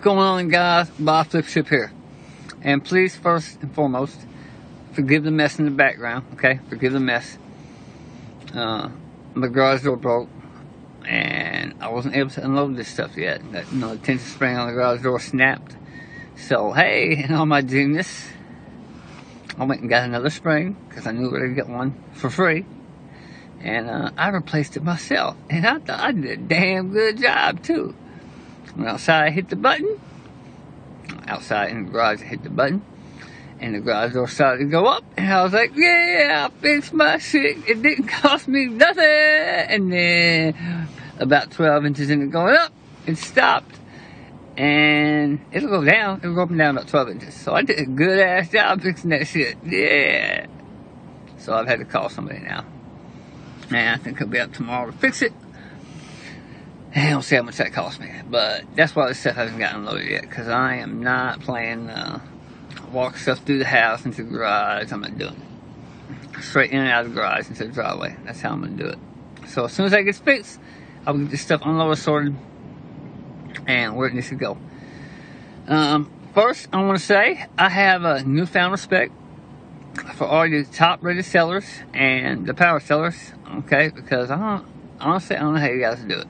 going on, guys? Bob Flipship here. And please, first and foremost, forgive the mess in the background, okay? Forgive the mess. My garage door broke, and I wasn't able to unload this stuff yet. The tension spring on the garage door snapped. So, hey, in all my genius, I went and got another spring, because I knew where to get one for free. And I replaced it myself. And I thought I did a damn good job, too. Went outside, I hit the button. Outside in the garage, I hit the button. And the garage door started to go up. And I was like, yeah, I fixed my shit. It didn't cost me nothing. And then about 12 inches into going up, it stopped. And it'll go down. It'll go up and down about 12 inches. So I did a good ass job fixing that shit. Yeah. So I've had to call somebody now. And I think he'll be up tomorrow to fix it. And we'll see how much that cost me. But that's why this stuff hasn't gotten unloaded yet. Because I am not playing walk stuff through the house into the garage. I'm not doing it. Straight in and out of the garage into the driveway. That's how I'm going to do it. So as soon as that gets fixed, I'll get this stuff unloaded, sorted, and where it needs to go. First, I want to say I have a newfound respect for all you top rated sellers and the power sellers. Okay? Because honestly, I don't know how you guys do it.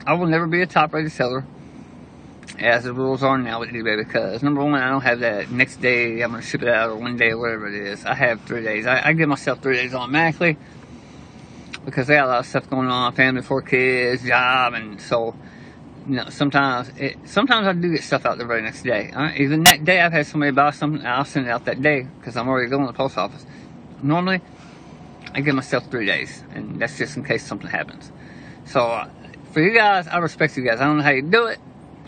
I will never be a top-rated seller, as the rules are now with eBay, because, number one, I don't have that next day, I'm going to ship it out, or one day, or whatever it is. I have 3 days. I give myself 3 days automatically, because I got a lot of stuff going on, family, 4 kids, job, and so, sometimes I do get stuff out the very next day. Even that day I've had somebody buy something, I'll send it out that day, because I'm already going to the post office. Normally, I give myself 3 days, and that's just in case something happens. So, for you guys, I respect you guys. I don't know how you do it.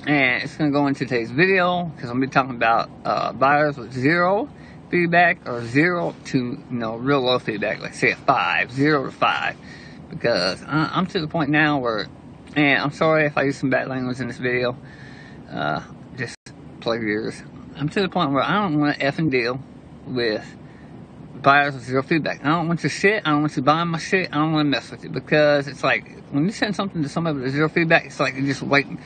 And it's going to go into today's video, because I'm going to be talking about buyers with 0 feedback, or 0 to, real low feedback, like say a 5, 0 to 5. Because I'm to the point now where, and I'm sorry if I use some bad language in this video, just play your ears. I'm to the point where I don't want to effing deal with buyers with 0 feedback. I don't want your shit. I don't want you buying my shit. I don't want to mess with you, because it's like when you send something to somebody with 0 feedback, it's like you're just waiting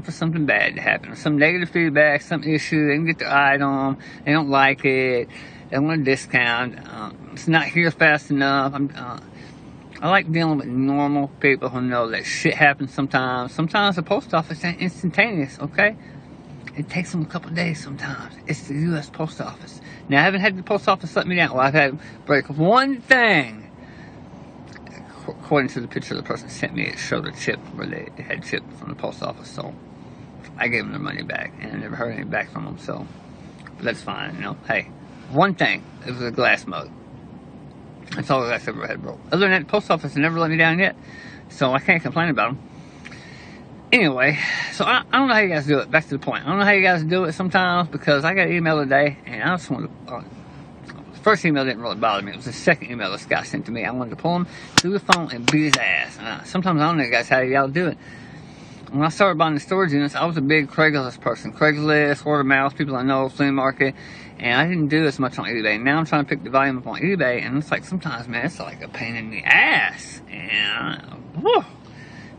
for something bad to happen, or some negative feedback, some issue. They can get their item. They don't like it. They want a discount. It's not here fast enough. I like dealing with normal people who know that shit happens sometimes. Sometimes the post office ain't instantaneous. Okay. It takes them a couple of days sometimes. It's the U.S. Post Office. Now, I haven't had the post office let me down. Well, I've had to break one thing. According to the picture the person sent me, it showed a chip where they had chip from the post office. So, I gave them their money back. And I never heard anything back from them. So, but that's fine, Hey, one thing. It was a glass mug. That's all the glass I ever had broke. Other than that, the post office never let me down yet. So, I can't complain about them. Anyway, so I don't know how you guys do it. Back to the point. I don't know how you guys do it sometimes, because I got an email today, and I just wanted to, the first email didn't really bother me. It was the second email this guy sent to me. I wanted to pull him through the phone and beat his ass. Sometimes I don't know, guys, how y'all do it. When I started buying the storage units, I was a big Craigslist person. Craigslist, word of mouth, people I know, flea market, and I didn't do as much on eBay. Now I'm trying to pick the volume up on eBay, and it's like sometimes, man, it's like a pain in the ass. And, whew.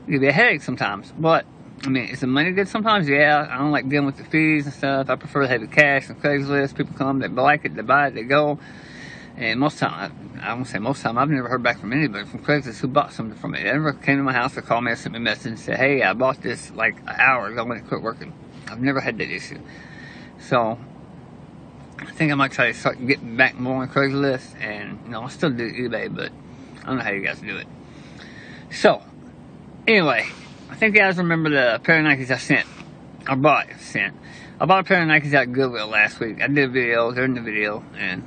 Give me a headache sometimes, but I mean, is the money good sometimes? Yeah, I don't like dealing with the fees and stuff. I prefer to have the cash and Craigslist. People come, they like it, they buy it, they go. And most time, I won't say most time, I've never heard back from anybody from Craigslist who bought something from me. They never came to my house or called me or sent me a message and said, hey, I bought this like an hour ago when it quit working. I've never had that issue. So, I think I might try to start getting back more on Craigslist. And, I'll still do eBay, but I don't know how you guys do it. So, anyway, I think you guys remember the pair of Nikes I sent. I bought a pair of Nikes at Goodwill last week. I did a video, they're in the video, and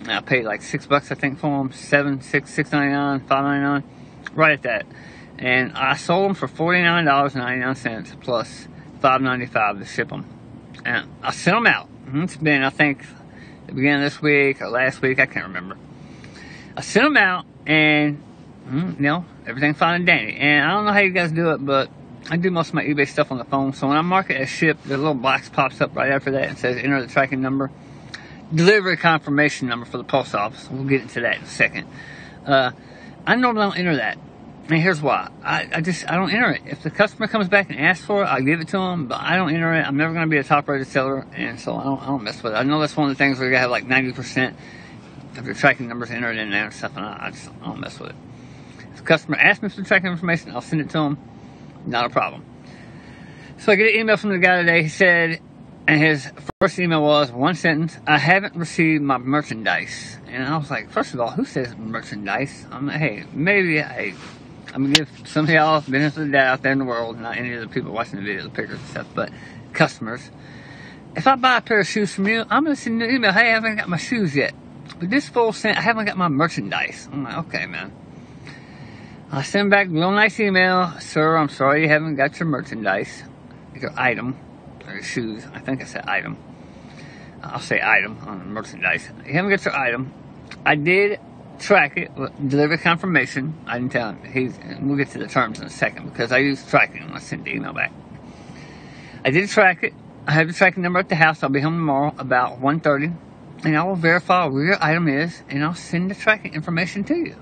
I paid like $6 I think for them, $6.99, $5.99, right at that. And I sold them for $49.99 plus $5.95 to ship them. And I sent them out. It's been, I think, the beginning of this week or last week, I can't remember. I sent them out, and everything fine and dandy. And I don't know how you guys do it, but I do most of my eBay stuff on the phone. So when I mark it as shipped, the little box pops up right after that and says enter the tracking number. Delivery confirmation number for the post office. We'll get into that in a second. I normally don't enter that. And here's why. I don't enter it. If the customer comes back and asks for it, I'll give it to them, but I don't enter it. I'm never going to be a top-rated seller, and so I don't mess with it. I know that's one of the things where you got to have like 90% of your tracking numbers entered in there and stuff, and I don't mess with it. If the customer asks me for the tracking information, I'll send it to them. Not a problem. So I get an email from the guy today. He said, and his first email was one sentence: "I haven't received my merchandise." And I was like, first of all, who says merchandise? I'm like, hey, maybe I'm going to give some of y'all the benefit of the doubt out there in the world, not any of the people watching the video, the pictures and stuff, but customers. If I buy a pair of shoes from you, I'm going to send you an email, hey, I haven't got my shoes yet. But this fool sent, I haven't got my merchandise. I'm like, okay, man. I send back a real nice email: "Sir, I'm sorry you haven't got your merchandise, your item, or your shoes." I think I said item. I'll say item on merchandise. You haven't got your item. I did track it with delivery confirmation. I didn't tell him. We'll get to the terms in a second because I used tracking when I sent the email back. I did track it. I have the tracking number at the house. I'll be home tomorrow about 1:30, and I will verify where your item is, and I'll send the tracking information to you.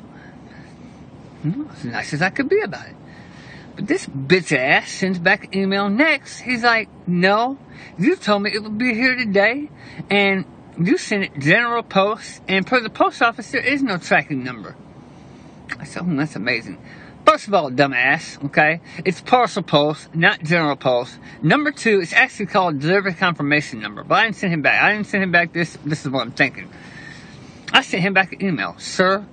As nice as I could be about it. But this bitch ass sends back an email next. He's like, "No, you told me it would be here today, and you sent it general post, and per the post office, there is no tracking number." I said, that's amazing. First of all, dumbass, okay? It's parcel post, not general post. Number two, it's actually called delivery confirmation number. But I didn't send him back. I didn't send him back this. This is what I'm thinking. I sent him back an email. "Sir,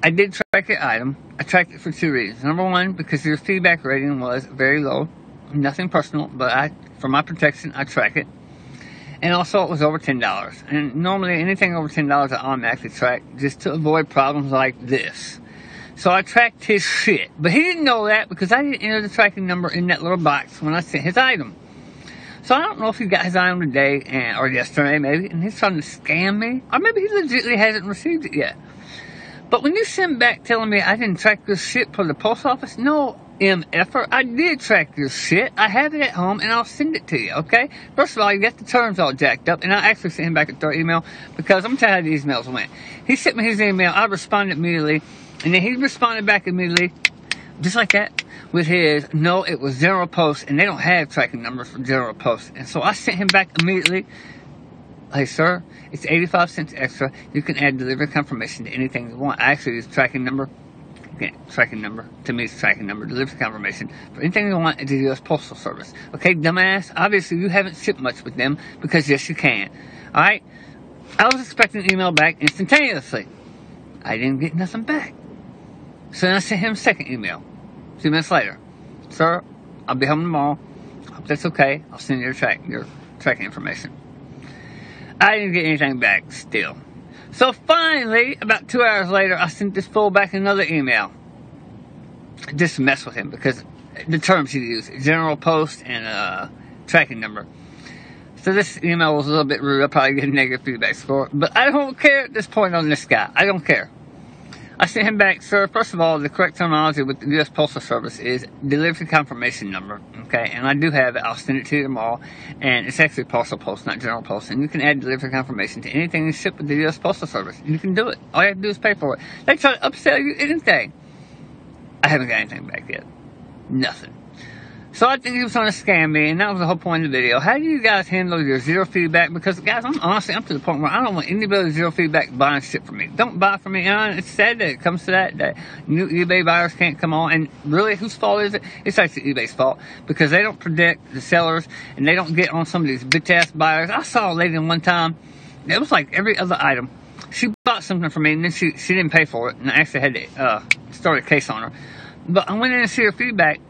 I did track your item. I tracked it for two reasons. Number one, because your feedback rating was very low. Nothing personal, but for my protection, I track it. And also, it was over $10. And normally, anything over $10, I automatically track just to avoid problems like this. So I tracked his shit. But he didn't know that because I didn't enter the tracking number in that little box when I sent his item. So I don't know if he got his item today or yesterday, maybe, and he's trying to scam me. Or maybe he legitimately hasn't received it yet. But when you send back telling me I didn't track this shit for the post office, no MFer, I did track your shit. I have it at home, and I'll send it to you, okay? First of all, you got the terms all jacked up, and I actually sent him back a third email because I'm going to tell you how these emails went. He sent me his email, I responded immediately, and then he responded back immediately, just like that, with his, "No, it was general post, and they don't have tracking numbers for general post." And so I sent him back immediately, "Hey, sir, it's 85 cents extra. You can add delivery confirmation to anything you want." I actually use tracking number. Okay, tracking number. To me, it's tracking number. Delivery confirmation for anything you want at the U.S. Postal Service. Okay, dumbass? Obviously, you haven't shipped much with them because, yes, you can. All right? I was expecting an email back instantaneously. I didn't get nothing back. So then I sent him a second email 2 minutes later. "Sir, I'll be home tomorrow. Hope that's okay. I'll send you your tracking information." I didn't get anything back still. So finally, about 2 hours later, I sent this fool back another email. Just to mess with him because the terms he used, general post and tracking number. So this email was a little bit rude. I'll probably get a negative feedback score. But I don't care at this point on this guy. I don't care. I sent him back, "Sir, first of all, the correct terminology with the U.S. Postal Service is delivery confirmation number, okay? And I do have it. I'll send it to you tomorrow. And it's actually parcel post, not general post. And you can add delivery confirmation to anything you ship with the U.S. Postal Service. You can do it. All you have to do is pay for it. They try to upsell you anything." I haven't got anything back yet. Nothing. So I think he was trying to scam me, and that was the whole point of the video. How do you guys handle your zero feedback? Because, guys, I'm to the point where I don't want anybody zero feedback buying shit from me. Don't buy from me. And it's sad that it comes to that new eBay buyers can't come on. And really, whose fault is it? It's actually eBay's fault because they don't predict the sellers, and they don't get on some of these bitch-ass buyers. I saw a lady one time. It was like every other item. She bought something from me, and then she didn't pay for it, and I actually had to start a case on her. But I went in to see her feedback.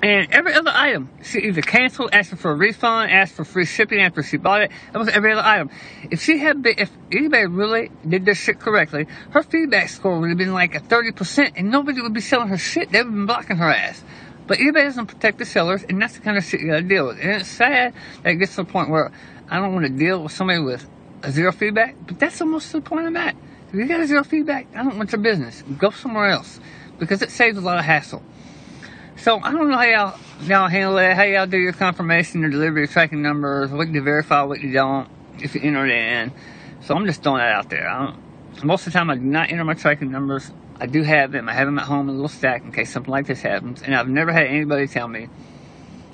And every other item, she either canceled, asked for a refund, asked for free shipping after she bought it. That was every other item. If eBay really did their shit correctly, her feedback score would have been like a 30%, and nobody would be selling her shit. They would have been blocking her ass. But eBay doesn't protect the sellers, and that's the kind of shit you gotta deal with. And it's sad that it gets to the point where I don't want to deal with somebody with a zero feedback, but that's almost to the point I'm at. If you got a zero feedback, I don't want your business. Go somewhere else, because it saves a lot of hassle. So, I don't know how y'all handle that, how y'all do your confirmation or delivery tracking numbers, what you verify, what you don't, if you enter it in. So, I'm just throwing that out there. Most of the time, I do not enter my tracking numbers. I do have them. I have them at home in a little stack in case something like this happens. And I've never had anybody tell me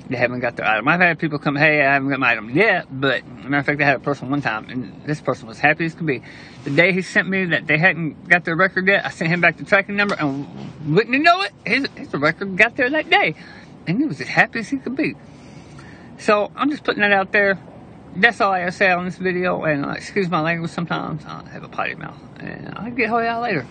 they haven't got their item. I've had people come, hey, I haven't got my item yet. But, matter of fact, I had a person one time, and this person was happy as could be. The day he sent me that they hadn't got their record yet, I sent him back the tracking number, and wouldn't you know it, his record got there that day. And he was as happy as he could be. So, I'm just putting that out there. That's all I gotta say on this video. And excuse my language sometimes. I have a potty mouth. And I'll get hold of y'all later.